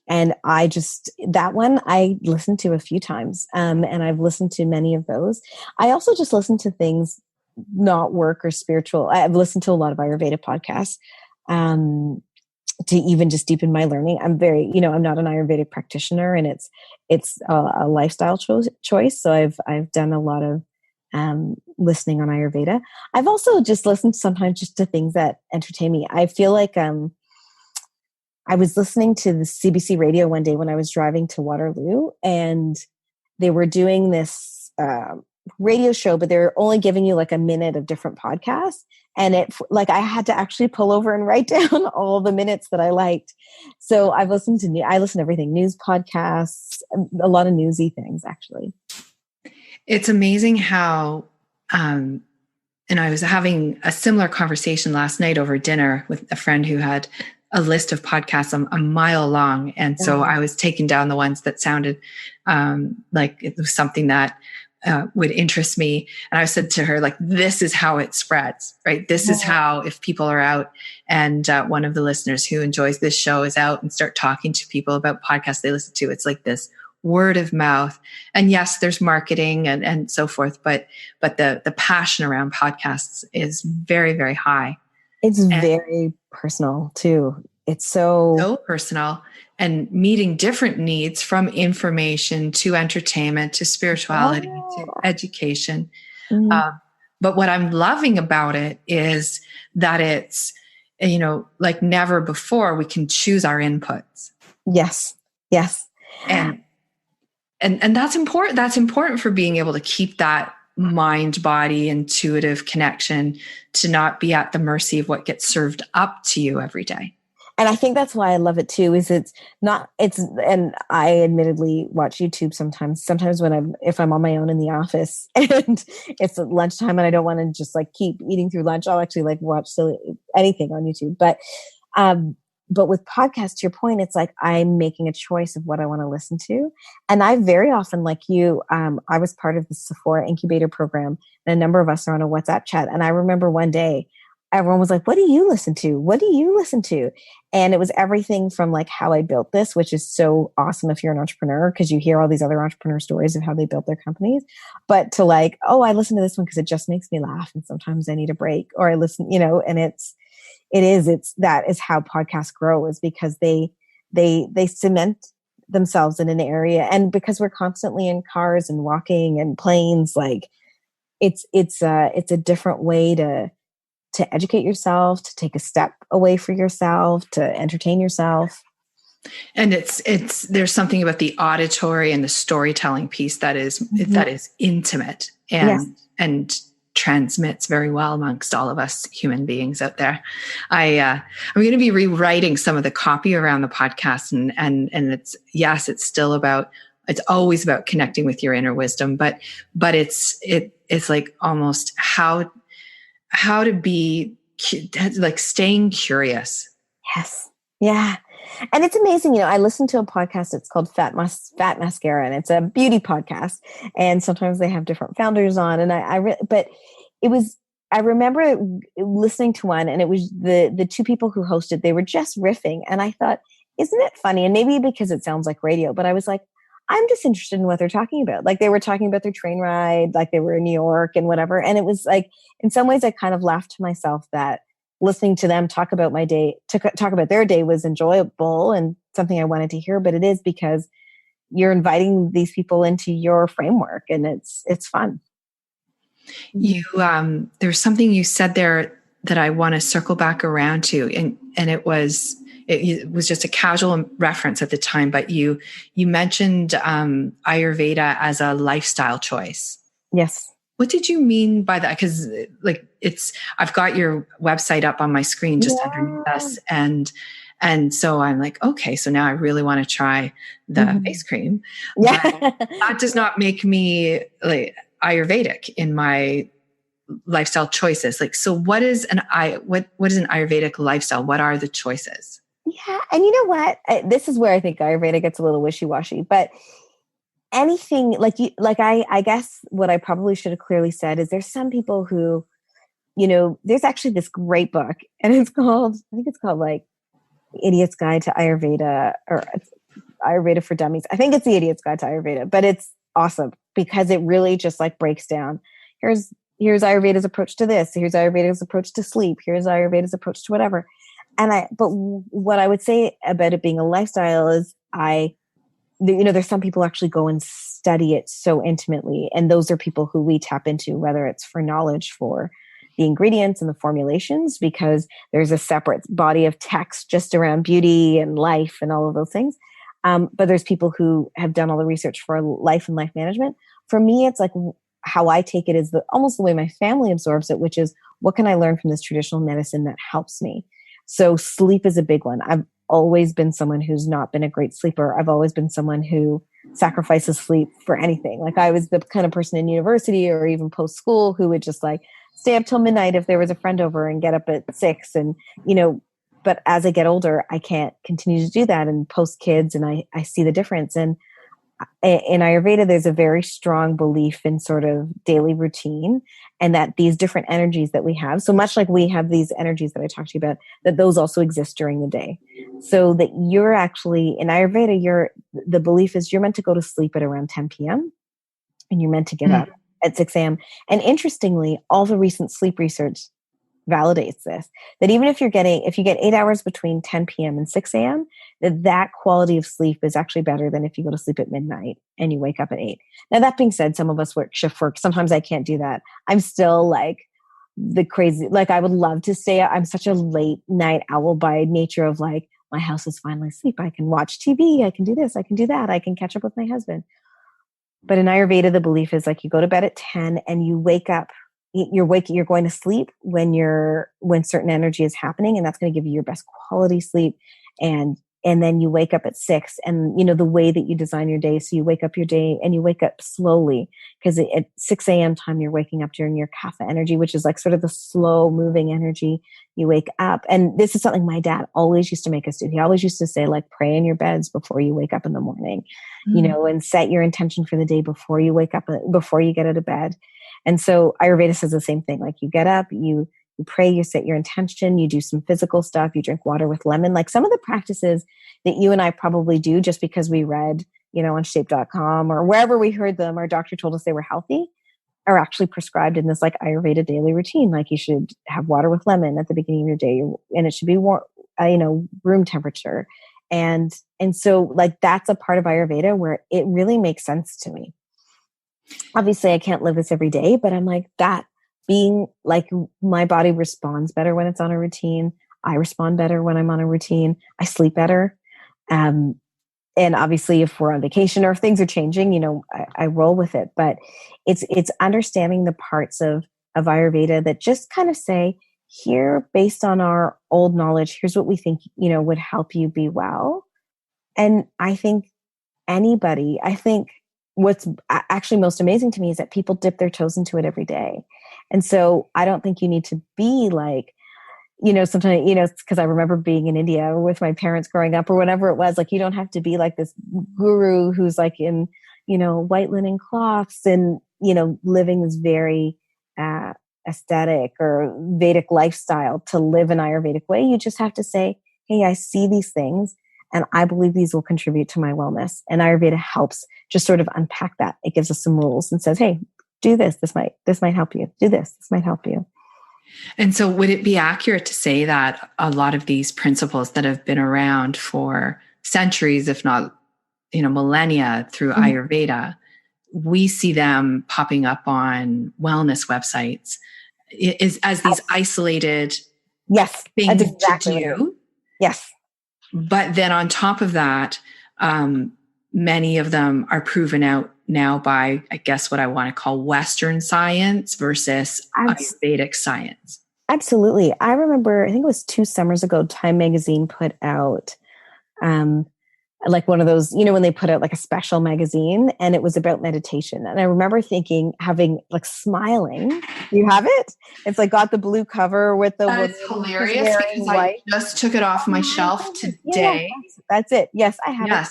that one I listened to a few times. And I've listened to many of those. I also just listen to things not work or spiritual. I've listened to a lot of Ayurveda podcasts to even just deepen my learning. I'm not an Ayurvedic practitioner, and it's a lifestyle choice. So I've done a lot of listening on Ayurveda. I've also just listened sometimes just to things that entertain me. I feel like I was listening to the CBC radio one day when I was driving to Waterloo, and they were doing this radio show, but they're only giving you like a minute of different podcasts. And I had to actually pull over and write down all the minutes that I liked. So I listen to everything, news podcasts, a lot of newsy things actually. It's amazing how, and I was having a similar conversation last night over dinner with a friend who had a list of podcasts a mile long. And so I was taking down the ones that sounded like it was something that would interest me. And I said to her, like, this is how it spreads, right? This is how, if people are out and one of the listeners who enjoys this show is out and start talking to people about podcasts they listen to, it's like this word of mouth. And yes, there's marketing and so forth, but the passion around podcasts is very, very high. It's very personal too. It's so personal, and meeting different needs, from information to entertainment to spirituality to education. Mm-hmm. But what I'm loving about it is that it's, like never before, we can choose our inputs. Yes. And that's important. That's important for being able to keep that mind-body intuitive connection, to not be at the mercy of what gets served up to you every day. And I think that's why I love it too, and I admittedly watch YouTube sometimes if I'm on my own in the office and it's lunchtime and I don't want to just like keep eating through lunch, I'll actually like watch anything on YouTube. But with podcasts, to your point, it's like I'm making a choice of what I want to listen to. And I very often, like you, I was part of the Sephora incubator program, and a number of us are on a WhatsApp chat. And I remember one day, everyone was like, what do you listen to? What do you listen to? And it was everything from like how I built this, which is so awesome if you're an entrepreneur, because you hear all these other entrepreneur stories of how they built their companies, but to like, oh, I listen to this one because it just makes me laugh. And sometimes I need a break, or I listen, and that is how podcasts grow, is because they cement themselves in an area. And because we're constantly in cars and walking and planes, like it's a different way to educate yourself, to take a step away for yourself, to entertain yourself. And there's something about the auditory and the storytelling piece that is intimate and transmits very well amongst all of us human beings out there. I'm going to be rewriting some of the copy around the podcast, and it's always about connecting with your inner wisdom, but it's like almost how to be like staying curious. Yes. Yeah. And it's amazing. I listened to a podcast. It's called Fat Mascara, and it's a beauty podcast. And sometimes they have different founders on. And but it was, I remember listening to one, and it was the two people who hosted, they were just riffing. And I thought, isn't it funny? And maybe because it sounds like radio, but I was like, I'm just interested in what they're talking about. Like they were talking about their train ride, like they were in New York and whatever. And it was like, in some ways I kind of laughed to myself that listening to them talk about my day, to talk about their day was enjoyable and something I wanted to hear, but it is because you're inviting these people into your framework, and it's fun. You, there's something you said there that I want to circle back around to, and it was just a casual reference at the time, but you mentioned Ayurveda as a lifestyle choice. Yes. What did you mean by that? Because I've got your website up on my screen just underneath us, and so I'm like, okay, so now I really want to try the face cream. Yeah. But that does not make me like Ayurvedic in my lifestyle choices. Like, so what is an Ayurvedic lifestyle? What are the choices? Yeah. And you know what? This is where I think Ayurveda gets a little wishy-washy, but anything I guess what I probably should have clearly said is there's some people who, there's actually this great book, and I think it's called like Idiot's Guide to Ayurveda, or Ayurveda for Dummies. I think it's the Idiot's Guide to Ayurveda, but it's awesome because it really just like breaks down. Here's Ayurveda's approach to this. Here's Ayurveda's approach to sleep. Here's Ayurveda's approach to whatever. But what I would say about it being a lifestyle is there's some people actually go and study it so intimately. And those are people who we tap into, whether it's for knowledge for the ingredients and the formulations, because there's a separate body of text just around beauty and life and all of those things. But there's people who have done all the research for life and life management. For me, it's like how I take it is almost the way my family absorbs it, which is what can I learn from this traditional medicine that helps me? So sleep is a big one. I've always been someone who's not been a great sleeper. I've always been someone who sacrifices sleep for anything. Like I was the kind of person in university or even post school who would just like stay up till midnight if there was a friend over and get up at 6. And, but as I get older, I can't continue to do that, and post kids. And I see the difference. And in Ayurveda, there's a very strong belief in sort of daily routine, and that these different energies that we have, so much like we have these energies that I talked to you about, that those also exist during the day. So that you're actually, in Ayurveda, the belief is you're meant to go to sleep at around 10 p.m. and you're meant to get up at 6 a.m. And interestingly, all the recent sleep research validates this, that even if you get 8 hours between 10 p.m. and 6 a.m., that quality of sleep is actually better than if you go to sleep at midnight and you wake up at 8. Now, that being said, some of us work shift work. Sometimes I can't do that. I'm still like the crazy, like I would love to stay up. I'm such a late night owl by nature of like, my house is finally asleep. I can watch TV. I can do this. I can do that. I can catch up with my husband. But in Ayurveda, the belief is like you go to bed at 10 and you wake up. You're going to sleep when certain energy is happening, and that's going to give you your best quality sleep. And then you wake up at 6, and the way that you design your day. So you wake up your day and you wake up slowly, because at 6 a.m. time, you're waking up during your kapha energy, which is like sort of the slow moving energy. You wake up. And this is something my dad always used to make us do. He always used to say, like, pray in your beds before you wake up in the morning, and set your intention for the day before you wake up, before you get out of bed. And so Ayurveda says the same thing. Like you get up, you pray, you set your intention, you do some physical stuff, you drink water with lemon. Like some of the practices that you and I probably do just because we read, on shape.com or wherever we heard them, our doctor told us they were healthy, are actually prescribed in this like Ayurveda daily routine. Like you should have water with lemon at the beginning of your day, and it should be warm, room temperature. And so like that's a part of Ayurveda where it really makes sense to me. Obviously I can't live this every day, but I'm like that being like my body responds better when it's on a routine. I respond better when I'm on a routine. I sleep better. And obviously if we're on vacation or if things are changing, I roll with it, but it's understanding the parts of Ayurveda that just kind of say, here, based on our old knowledge, here's what we think, would help you be well. And I think what's actually most amazing to me is that people dip their toes into it every day. And so I don't think you need to be like, sometimes, it's because I remember being in India with my parents growing up or whatever it was, like, you don't have to be like this guru who's like in, white linen cloths and, living this very aesthetic or Vedic lifestyle to live an Ayurvedic way. You just have to say, hey, I see these things and I believe these will contribute to my wellness. And Ayurveda helps just sort of unpack that. It gives us some rules and says, hey, do this. This might help you. Do this. This might help you. And so would it be accurate to say that a lot of these principles that have been around for centuries, if not, millennia through Ayurveda, we see them popping up on wellness websites as these isolated things that's exactly to do? Yes. But then on top of that, many of them are proven out now by, I guess, what I want to call Western science versus Ayurvedic science. Absolutely. I remember, I think it was 2 summers ago, Time magazine put out like one of those, when they put out like a special magazine and it was about meditation. And I remember having like smiling. You have it? It's like got the blue cover with the That's hilarious because I just took it off my shelf today. Yeah, that's it. Yes, I have it.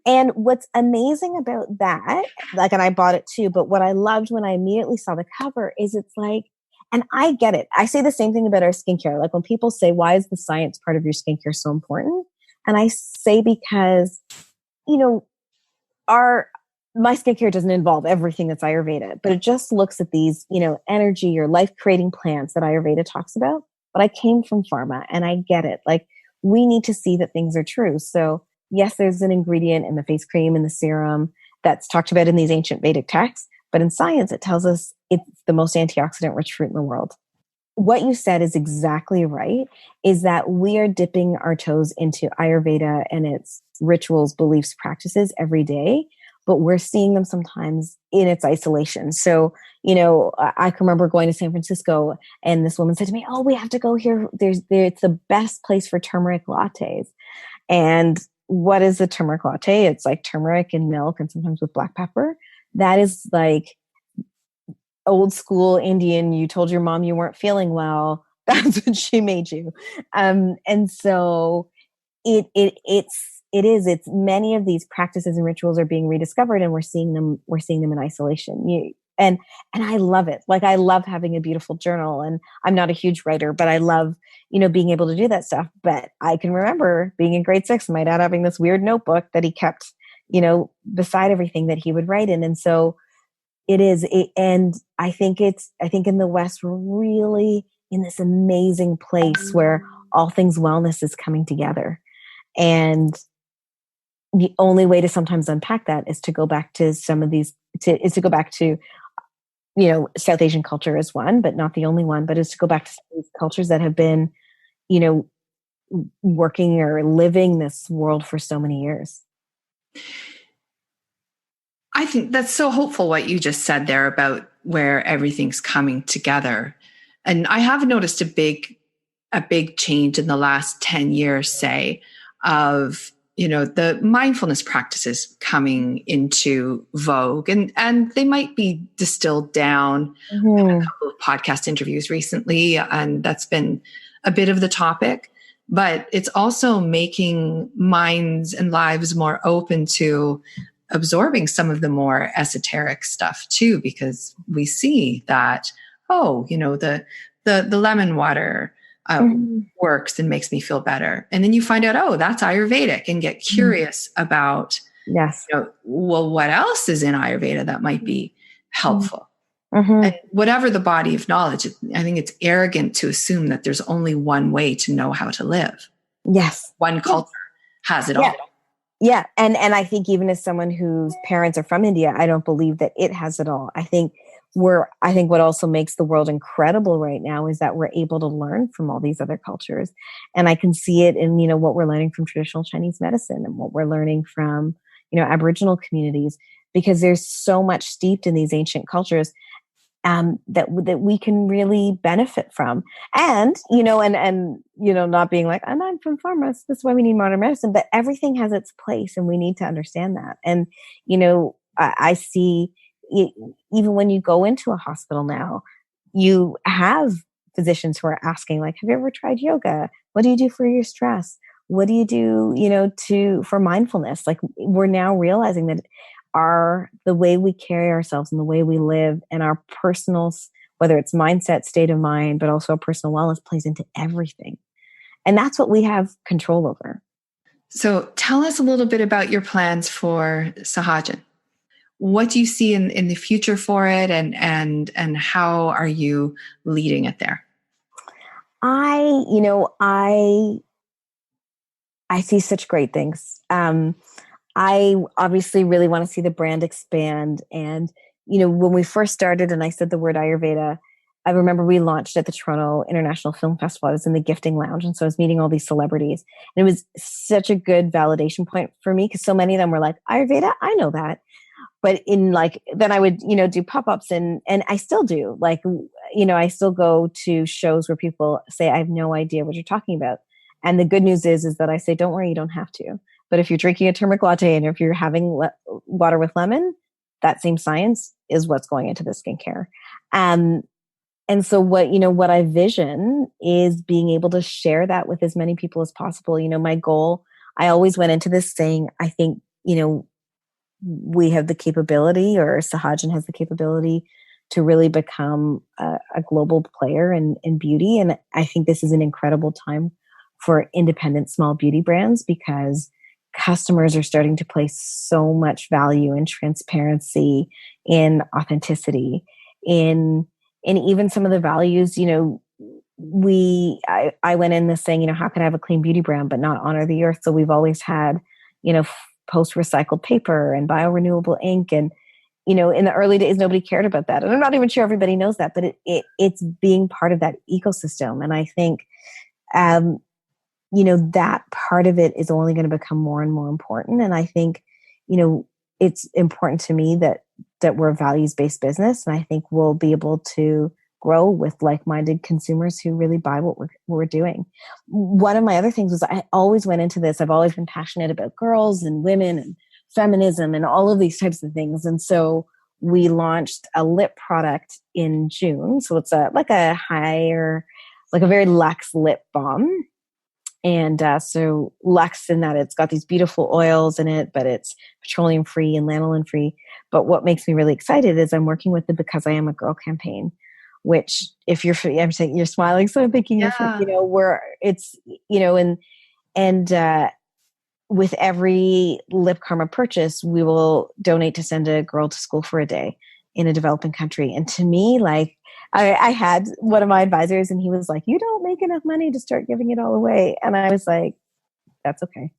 And what's amazing about that, like, and I bought it too, but what I loved when I immediately saw the cover is it's like, and I get it. I say the same thing about our skincare. Like when people say, why is the science part of your skincare so important? And I say, because, my skincare doesn't involve everything that's Ayurveda, but it just looks at these, energy or life creating plants that Ayurveda talks about. But I came from pharma and I get it. Like we need to see that things are true. So yes, there's an ingredient in the face cream and the serum that's talked about in these ancient Vedic texts, but in science, it tells us it's the most antioxidant rich fruit in the world. What you said is exactly right, is that we are dipping our toes into Ayurveda and its rituals, beliefs, practices every day, but we're seeing them sometimes in its isolation. So, I can remember going to San Francisco and this woman said to me, oh, we have to go here. It's the best place for turmeric lattes. And what is a turmeric latte? It's like turmeric and milk and sometimes with black pepper. That is like old school Indian. You told your mom you weren't feeling well. That's what she made you. And so it's many of these practices and rituals are being rediscovered and we're seeing them in isolation. And I love it. Like I love having a beautiful journal and I'm not a huge writer, but I love, being able to do that stuff. But I can remember being in grade 6, my dad having this weird notebook that he kept, beside everything that he would write in. And so and I think in the West, we're really in this amazing place where all things wellness is coming together. And the only way to sometimes unpack that is to go back to some of these, to go back to, South Asian culture is one, but not the only one, but is to go back to some of these cultures that have been, working or living this world for so many years. I think that's so hopeful what you just said there about where everything's coming together. And I have noticed a big change in the last 10 years, say, of, the mindfulness practices coming into vogue and they might be distilled down. I've had a couple of podcast interviews recently, and that's been a bit of the topic, but it's also making minds and lives more open to absorbing some of the more esoteric stuff too, because we see that, the lemon water works and makes me feel better. And then you find out, that's Ayurvedic, and get curious about, what else is in Ayurveda that might be helpful. And whatever the body of knowledge, I think it's arrogant to assume that there's only one way to know how to live. Yes. One culture has it all. Yeah. And I think even as someone whose parents are from India, I don't believe that it has it all. I think what also makes the world incredible right now is that we're able to learn from all these other cultures. And I can see it in, what we're learning from traditional Chinese medicine and what we're learning from, Aboriginal communities, because there's so much steeped in these ancient cultures that we can really benefit from. And, not being like, I'm from pharma, so that's why we need modern medicine, but everything has its place and we need to understand that. And, I see even when you go into a hospital now, you have physicians who are asking, like, have you ever tried yoga? What do you do for your stress? What do you do, for mindfulness? Like, we're now realizing that the way we carry ourselves and the way we live and our personal, whether it's mindset, state of mind, but also our personal wellness, plays into everything. And that's what we have control over. So tell us a little bit about your plans for Sahajan. What do you see in the future for it, and how are you leading it there? I see such great things. I obviously really want to see the brand expand. And, when we first started and I said the word Ayurveda, I remember we launched at the Toronto International Film Festival. I was in the gifting lounge. And so I was meeting all these celebrities. And it was such a good validation point for me because so many of them were like, Ayurveda, I know that. But then I would, do pop-ups and I still do. I still go to shows where people say, I have no idea what you're talking about. And the good news is that I say, don't worry, you don't have to. But if you're drinking a turmeric latte and if you're having water with lemon, that same science is what's going into the skincare. And so what I vision is being able to share that with as many people as possible. My goal, I always went into this saying, I think, we have the capability, or Sahajan has the capability to really become a global player in beauty. And I think this is an incredible time for independent small beauty brands because customers are starting to place so much value in transparency, in authenticity, in even some of the values, I went in this saying, how can I have a clean beauty brand but not honor the earth? So we've always had, post-recycled paper and biorenewable ink. And, in the early days, nobody cared about that. And I'm not even sure everybody knows that, but it's being part of that ecosystem. And I think, that part of it is only going to become more and more important. And I think, it's important to me that we're a values-based business. And I think we'll be able to grow with like-minded consumers who really buy what we're doing. One of my other things was I always went into this. I've always been passionate about girls and women and feminism and all of these types of things. And so we launched a lip product in June. So it's a very luxe lip balm. And so luxe in that it's got these beautiful oils in it, but it's petroleum free and lanolin free. But what makes me really excited is I'm working with the Because I Am a Girl campaign, which I'm saying you're smiling. So I'm thinking, with every Lip Karma purchase, we will donate to send a girl to school for a day in a developing country. And to me, I had one of my advisors and he was like, you don't make enough money to start giving it all away. And I was like, that's okay.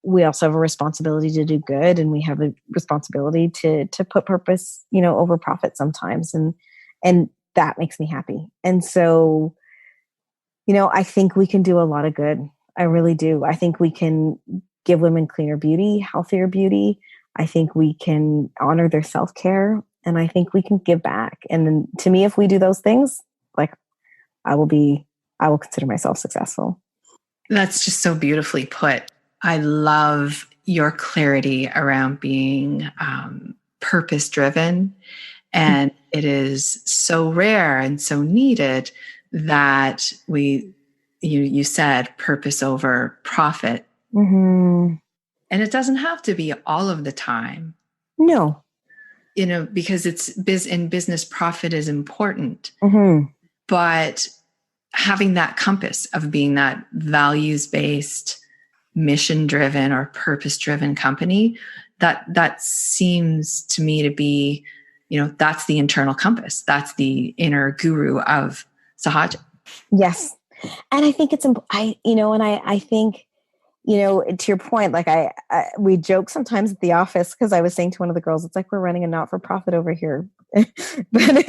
We also have a responsibility to do good, and we have a responsibility to put purpose, over profit sometimes. And that makes me happy. And so, I think we can do a lot of good. I really do. I think we can give women cleaner beauty, healthier beauty. I think we can honor their self-care, and I think we can give back. And then, to me, if we do those things, I will consider myself successful. That's just so beautifully put. I love your clarity around being purpose-driven. And it is so rare and so needed that you said purpose over profit. Mm-hmm. And it doesn't have to be all of the time. No. Because in business, profit is important. Mm-hmm. But having that compass of being that values-based, mission-driven or purpose-driven company, that seems to me to be, that's the internal compass. That's the inner guru of Sahaja. Yes. And I think it's, I think, to your point, we joke sometimes at the office because I was saying to one of the girls, it's like we're running a not-for-profit over here, but but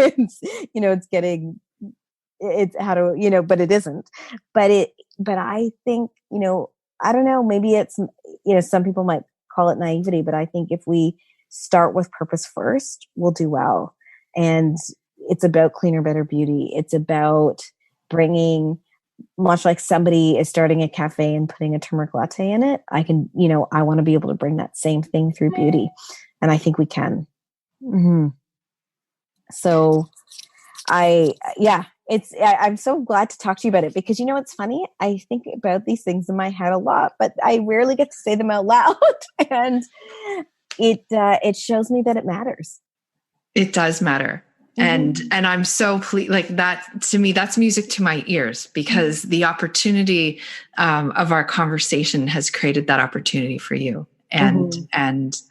it isn't. But I think, I don't know, maybe it's, some people might call it naivety, but I think if we start with purpose first, we'll do well. And it's about cleaner, better beauty. It's about bringing, much like somebody is starting a cafe and putting a turmeric latte in it, I want to be able to bring that same thing through beauty. And I think we can. Mm-hmm. So I'm so glad to talk to you about it because, it's funny. I think about these things in my head a lot, but I rarely get to say them out loud. And it shows me that it matters. It does matter. And I'm so pleased, like that to me, that's music to my ears because the opportunity of our conversation has created that opportunity for you. And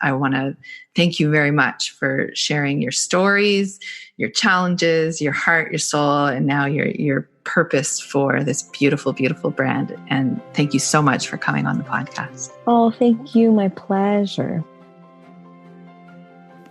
I want to thank you very much for sharing your stories, your challenges, your heart, your soul, and now your purpose for this beautiful, beautiful brand. And thank you so much for coming on the podcast. Oh, thank you. My pleasure.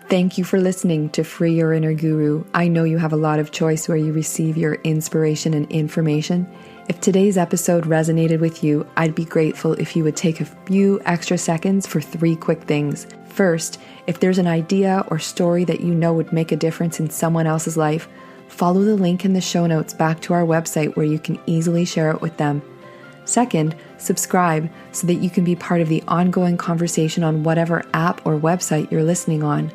Thank you for listening to Free Your Inner Guru. I know you have a lot of choice where you receive your inspiration and information. If today's episode resonated with you, I'd be grateful if you would take a few extra seconds for 3 quick things. First, if there's an idea or story that you know would make a difference in someone else's life, follow the link in the show notes back to our website where you can easily share it with them. Second, subscribe so that you can be part of the ongoing conversation on whatever app or website you're listening on.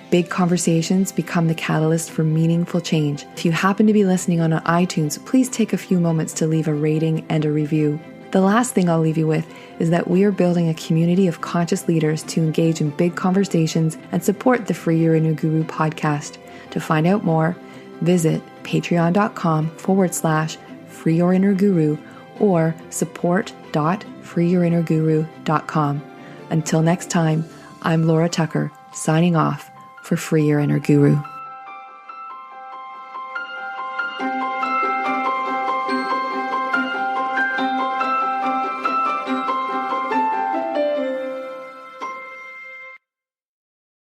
Big conversations become the catalyst for meaningful change. If you happen to be listening on iTunes, please take a few moments to leave a rating and a review. The last thing I'll leave you with is that we are building a community of conscious leaders to engage in big conversations and support the Free Your Inner Guru podcast. To find out more, visit patreon.com/freeyourinnerguru or support.freeyourinnerguru.com. Until next time, I'm Laura Tucker, signing off for Free Your Inner Guru.